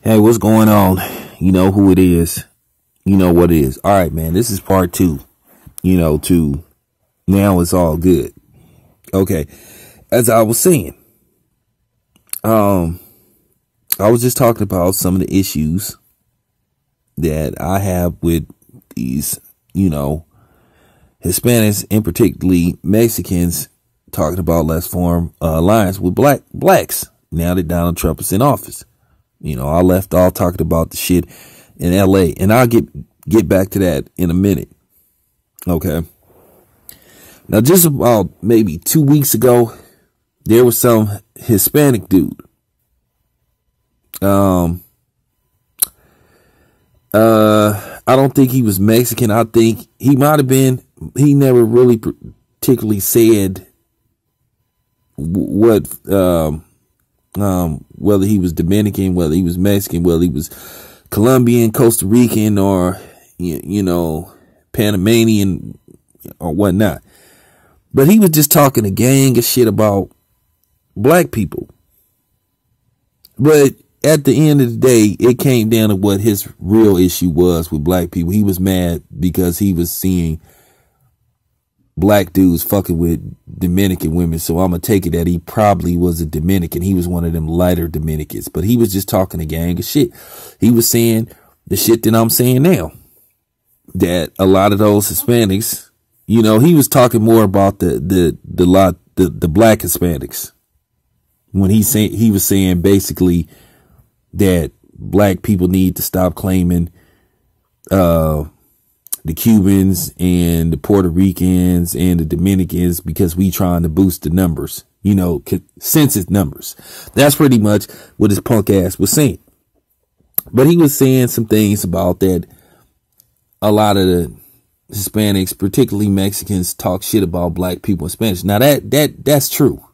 Hey, what's going on? You know who it is. You know what it is. All right, man. This is part 2. To now it's all good. Okay. As I was saying, I was just talking about some of the issues that I have with these, Hispanics and particularly Mexicans talking about let's form alliance with blacks now that Donald Trump is in office. I left off talking about the shit in LA, and I'll get back to that in a minute. Okay. Now, just about maybe 2 weeks ago, there was some Hispanic dude. I don't think he was Mexican. I think he might have been. He never really particularly said what, whether he was Dominican, whether he was Mexican, whether he was Colombian, Costa Rican, or, Panamanian or whatnot. But he was just talking a gang of shit about black people. But at the end of the day, it came down to what his real issue was with black people. He was mad because he was seeing black dudes fucking with Dominican women. So I'm going to take it that he probably was a Dominican. He was one of them lighter Dominicans, but he was just talking a gang of shit. He was saying the shit that I'm saying now, that a lot of those Hispanics, he was talking more about the black Hispanics when he was saying basically that black people need to stop claiming, the Cubans and the Puerto Ricans and the Dominicans because we trying to boost the numbers, census numbers. That's pretty much what his punk ass was saying. But he was saying some things about that a lot of the Hispanics, particularly Mexicans, talk shit about black people in Spanish. Now that's true,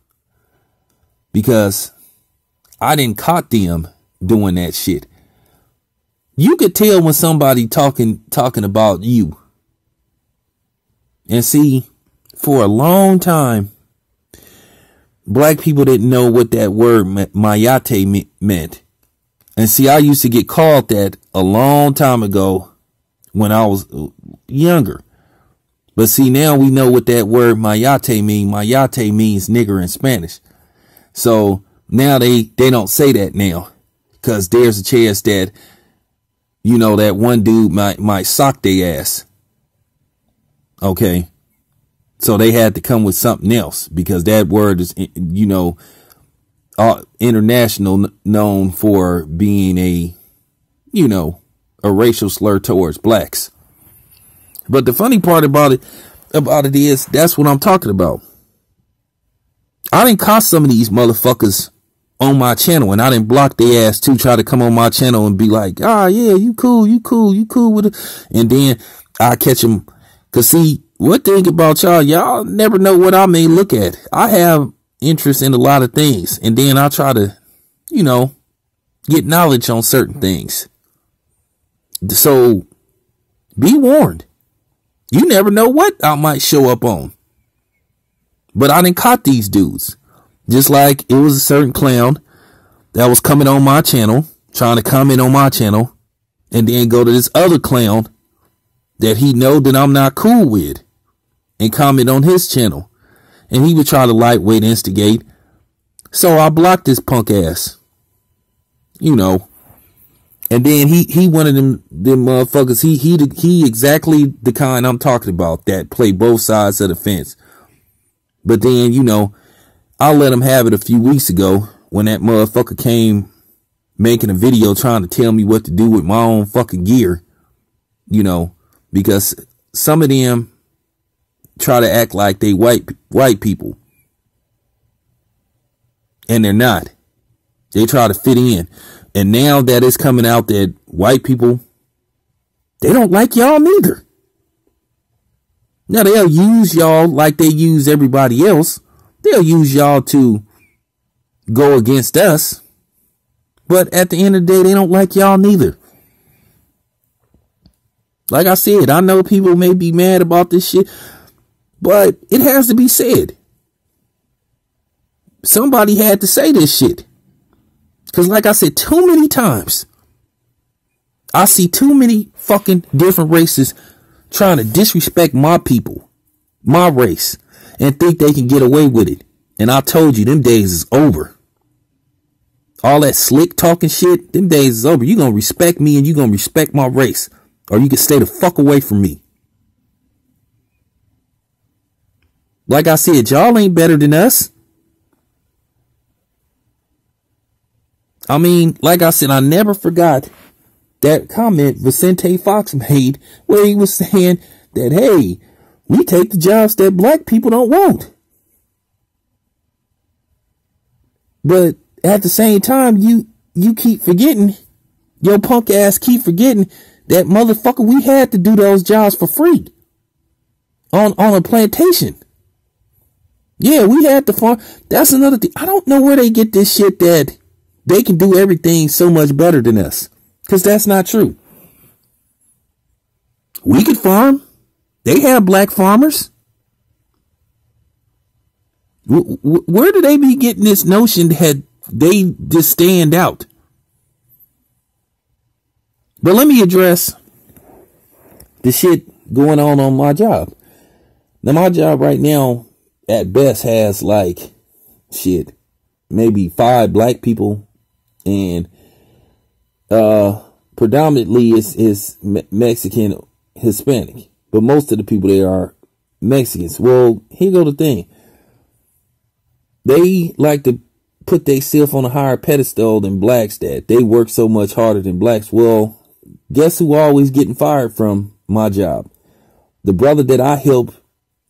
because I didn't caught them doing that shit. You could tell when somebody talking about you. And see, for a long time, black people didn't know what that word mayate meant. And see, I used to get called that a long time ago when I was younger. But see, now we know what that word mayate means. Mayate means nigger in Spanish. So now they don't say that now, because there's a chance that that one dude might sock their ass. Okay. So they had to come with something else, because that word is, international, known for being a racial slur towards blacks. But the funny part about it is that's what I'm talking about. I didn't caught some of these motherfuckers on my channel, and I didn't block their ass to try to come on my channel and be like, yeah, you cool with it. And then I catch them. Cause see, one thing about y'all never know what I may look at. I have interest in a lot of things, and then I try to, get knowledge on certain things. So be warned. You never know what I might show up on. But I didn't caught these dudes. Just like it was a certain clown that was coming on my channel, trying to comment on my channel, and then go to this other clown that he know that I'm not cool with and comment on his channel. And he would try to lightweight instigate. So I blocked this punk ass, And then he one of them motherfuckers. He exactly the kind I'm talking about, that play both sides of the fence. But then, I let him have it a few weeks ago when that motherfucker came making a video trying to tell me what to do with my own fucking gear, because some of them try to act like they white people, and they're not. They try to fit in. And now that it's coming out that white people, they don't like y'all neither. Now they'll use y'all like they use everybody else. They'll use y'all to go against us. But at the end of the day, they don't like y'all neither. Like I said, I know people may be mad about this shit, but it has to be said. Somebody had to say this shit. Because like I said too many times, I see too many fucking different races trying to disrespect my people, my race, and think they can get away with it. And I told you, them days is over. All that slick talking shit, them days is over. You gonna respect me and you gonna respect my race, or you can stay the fuck away from me. Like I said, y'all ain't better than us. I mean, like I said, I never forgot that comment Vicente Fox made where he was saying that, hey, we take the jobs that black people don't want. But at the same time, you keep forgetting, your punk ass keep forgetting that motherfucker, we had to do those jobs for free on a plantation. Yeah, we had to farm. That's another thing. I don't know where they get this shit that they can do everything so much better than us. Because that's not true. We could farm. They have black farmers. Where do they be getting this notion that they just stand out? But let me address the shit going on my job. Now, my job right now, at best, has like, shit, maybe 5 black people, and predominantly is Mexican, Hispanic, but most of the people there are Mexicans. Well, here go the thing. They like to put themselves on a higher pedestal than blacks, that they work so much harder than blacks. Well, guess who always getting fired from my job? The brother that I helped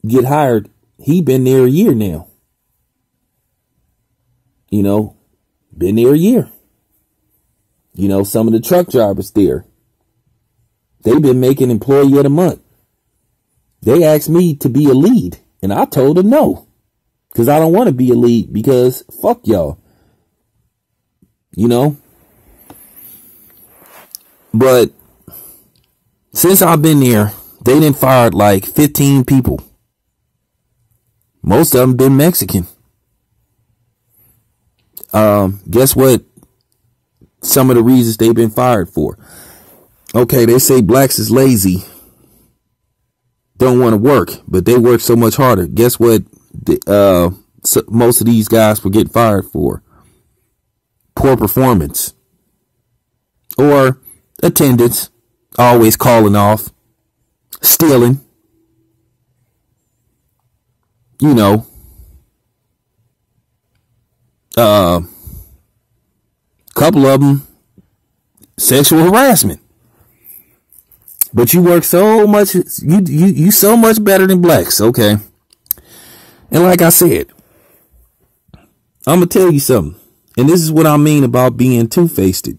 get hired, he been there a year now. You know, been there a year. You know, some of the truck drivers there, they've been making employee of the month. They asked me to be a lead, and I told them no, because I don't want to be a lead, because fuck y'all. You know? But since I've been there, they done fired like 15 people. Most of them been Mexican. Guess what? Some of the reasons they've been fired for. Okay, they say blacks is lazy, don't want to work, but they work so much harder. Guess what? Most of these guys were getting fired for poor performance or attendance, always calling off, stealing, you know, couple of them sexual harassment. But you work so much, you so much better than blacks, okay? And like I said, I'm gonna tell you something, and this is what I mean about being two-faced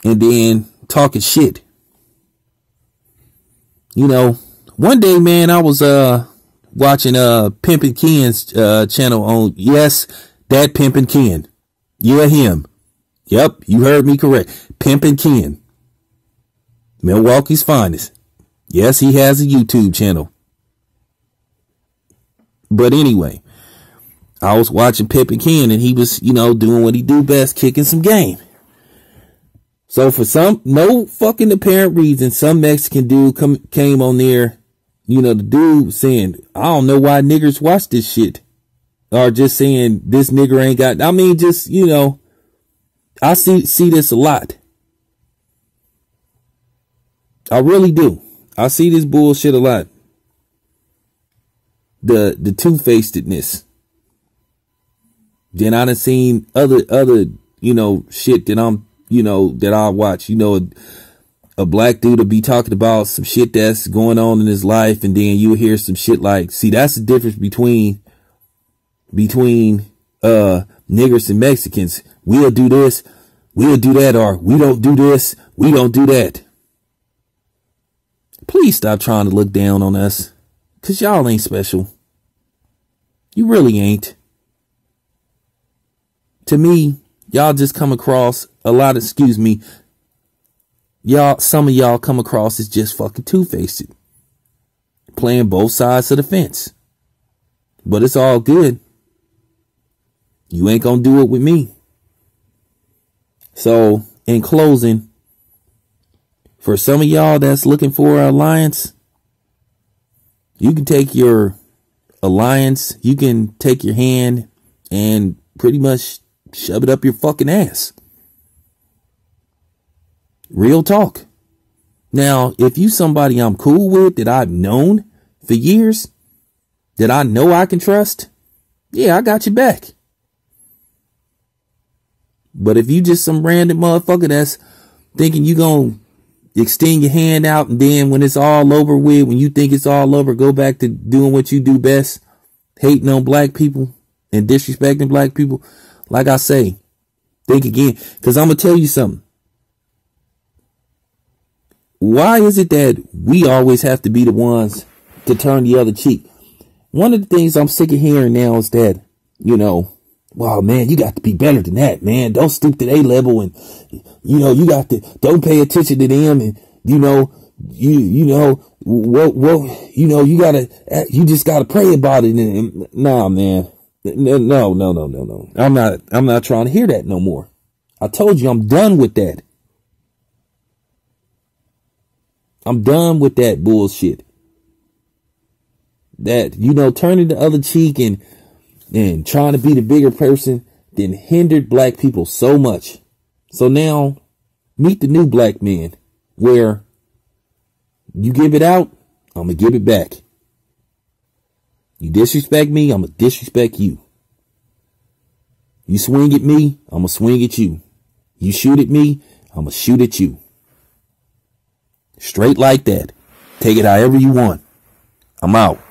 and then talking shit. You know, one day, man, I was watching Pimpin' Ken's channel on, yes, that Pimpin' Ken. Yeah, him. Yep, you heard me correct. Pimpin' Ken. Milwaukee's finest. Yes, he has a YouTube channel. But anyway, I was watching Pimpin' Ken, and he was, you know, doing what he do best, kicking some game. So for no fucking apparent reason, some Mexican dude came on there, you know, the dude saying, I don't know why niggers watch this shit. Or just saying, this nigger ain't got, I mean, just, you know, I see this a lot. I really do. I see this bullshit a lot. The two-facedness. Then I done seen other, you know, shit that that I watch. You know, a black dude will be talking about some shit that's going on in his life, and then you hear some shit like, see, that's the difference between niggers and Mexicans. We'll do this, we'll do that, or we don't do this, we don't do that. Please stop trying to look down on us, because y'all ain't special. You really ain't. To me, y'all just come across some of y'all come across as just fucking two-faced. Playing both sides of the fence. But it's all good. You ain't gonna do it with me. So, in closing, For some of y'all that's looking for an alliance, you can take your alliance, you can take your hand and pretty much shove it up your fucking ass. Real talk. Now, if you somebody I'm cool with, that I've known for years, that I know I can trust, yeah, I got your back. But if you just some random motherfucker that's thinking you gonna extend your hand out, and then when it's all over with, when you think it's all over, go back to doing what you do best, hating on black people and disrespecting black people, like I say, think again. Because I'm going to tell you something. Why is it that we always have to be the ones to turn the other cheek? One of the things I'm sick of hearing now is that, you know, wow, man, you got to be better than that, man. Don't stoop to their level, and, you know, you got to, don't pay attention to them, and, you know, you just gotta pray about it. And nah, man, no. I'm not trying to hear that no more. I told you I'm done with that. I'm done with that bullshit. That, you know, turning the other cheek and trying to be the bigger person then hindered black people so much. So now, meet the new black man, where you give it out, I'm going to give it back. You disrespect me, I'm going to disrespect you. You swing at me, I'm going to swing at you. You shoot at me, I'm going to shoot at you. Straight like that. Take it however you want. I'm out.